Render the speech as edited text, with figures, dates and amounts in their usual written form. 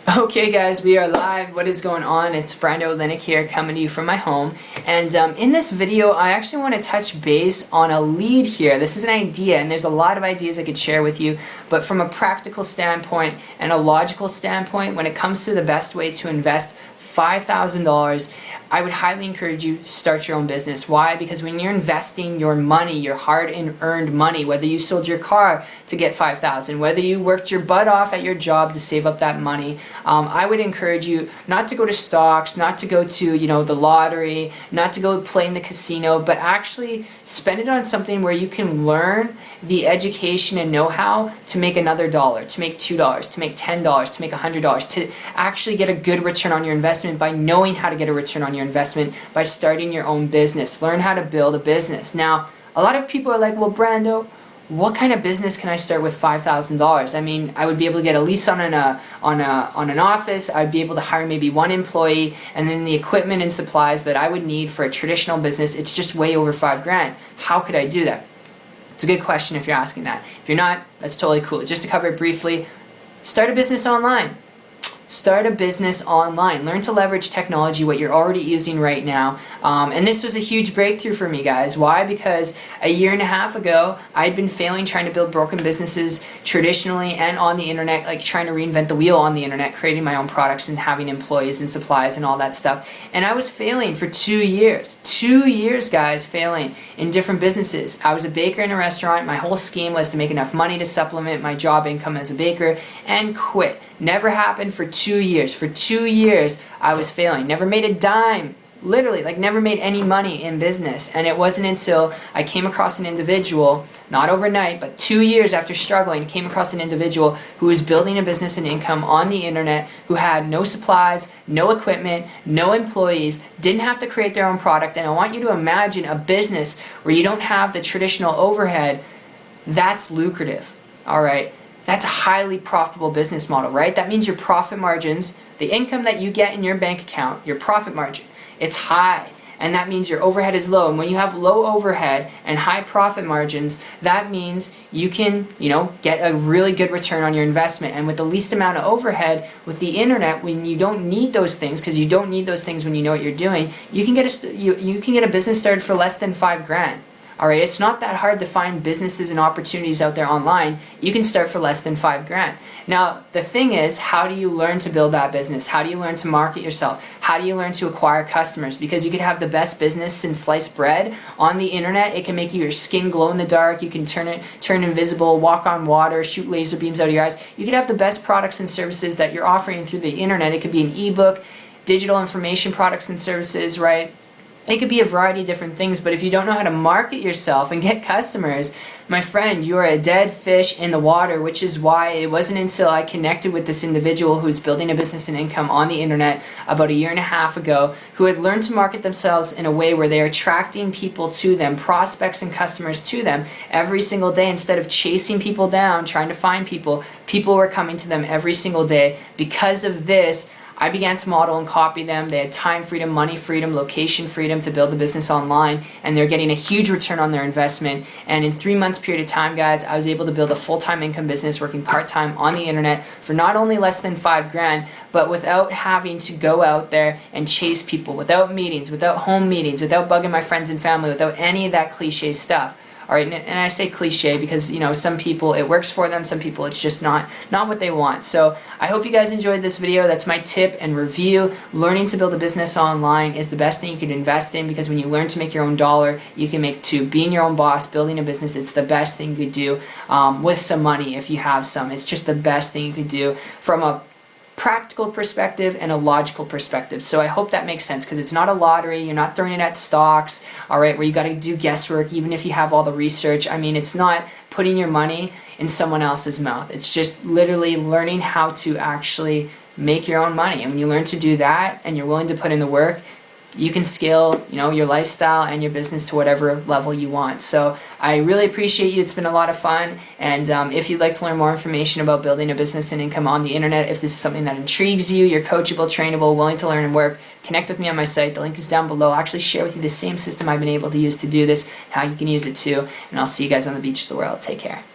Okay guys, we are live. What is going on? It's Brando Linick here coming to you from my home. And in this video, I actually want to touch base on a lead here. This is an idea, and there's a lot of ideas I could share with you, but from a practical standpoint and a logical standpoint, when it comes to the best way to invest $5,000, I would highly encourage you to start your own business. Why? Because when you're investing your money, your hard-earned money, whether you sold your car to get $5,000, whether you worked your butt off at your job to save up that money, I would encourage you not to go to stocks, not to go to the lottery, not to go play in the casino, but actually spend it on something where you can learn the education and know-how to make another dollar, to make $2, to make $10, to make $100, to actually get a good return on your investment by knowing how to get a return on your investment by starting your own business. Learn how to build a business. Now, a lot of people are like, well, Brando, what kind of business can I start with $5,000? I mean, I would be able to get a lease on an office. I'd be able to hire maybe one employee, and then the equipment and supplies that I would need for a traditional business, it's just way over $5,000. How could I do that? It's a good question if you're asking that. If you're not, that's totally cool. Just to cover it briefly, start a business online. Start a business online. Learn to leverage technology, what you're already using right now. And this was a huge breakthrough for me, guys. Why? Because a year and a half ago, I'd been failing trying to build broken businesses traditionally and on the internet, like trying to reinvent the wheel on the internet, creating my own products and having employees and supplies and all that stuff. And I was failing for 2 years. 2 years, guys, failing in different businesses. I was a baker in a restaurant. My whole scheme was to make enough money to supplement my job income as a baker and quit. Never happened for 2 years. For 2 years, I was failing. Never made a dime. Literally, like never made any money in business. And it wasn't until I came across an individual, not overnight, but 2 years after struggling, came across an individual who was building a business and income on the internet, who had no supplies, no equipment, no employees, didn't have to create their own product. And I want you to imagine a business where you don't have the traditional overhead. That's lucrative, all right? That's a highly profitable business model, right? That means your profit margins, the income that you get in your bank account, your profit margin, it's high. And that means your overhead is low. And when you have low overhead and high profit margins, that means you can, get a really good return on your investment. And with the least amount of overhead, with the internet, when you don't need those things, because you don't need those things when you know what you're doing, you can get a business started for less than $5,000. Alright, it's not that hard to find businesses and opportunities out there online. You can start for less than $5,000. Now, the thing is, how do you learn to build that business? How do you learn to market yourself? How do you learn to acquire customers? Because you could have the best business since sliced bread on the internet. It can make your skin glow in the dark. You can turn invisible, walk on water, shoot laser beams out of your eyes. You could have the best products and services that you're offering through the internet. It could be an ebook, digital information products and services, right? It could be a variety of different things, but if you don't know how to market yourself and get customers, my friend, you are a dead fish in the water, which is why it wasn't until I connected with this individual who's building a business and income on the internet about a year and a half ago, who had learned to market themselves in a way where they're attracting people to them, prospects and customers to them every single day. Instead of chasing people down, trying to find people, people were coming to them every single day. Because of this, I began to model and copy them. They had time freedom, money freedom, location freedom to build a business online, and they're getting a huge return on their investment. And in 3 months period of time, guys, I was able to build a full-time income business working part-time on the internet for not only less than $5,000, but without having to go out there and chase people, without meetings, without home meetings, without bugging my friends and family, without any of that cliche stuff. All right, and I say cliche because, some people it works for them, some people it's just not what they want. So I hope you guys enjoyed this video. That's my tip and review. Learning to build a business online is the best thing you can invest in, because when you learn to make your own dollar, you can make two. Being your own boss, building a business, it's the best thing you could do with some money if you have some. It's just the best thing you could do from a practical perspective and a logical perspective. So I hope that makes sense, because it's not a lottery. You're not throwing it at stocks, all right, where you got to do guesswork even if you have all the research. I mean, it's not putting your money in someone else's mouth. It's just literally learning how to actually make your own money. And when you learn to do that and you're willing to put in the work, you can scale, your lifestyle and your business to whatever level you want. So I really appreciate you. It's been a lot of fun. And if you'd like to learn more information about building a business and income on the internet, if this is something that intrigues you, you're coachable, trainable, willing to learn and work, connect with me on my site. The link is down below. I'll actually share with you the same system I've been able to use to do this, how you can use it too. And I'll see you guys on the beach of the world. Take care.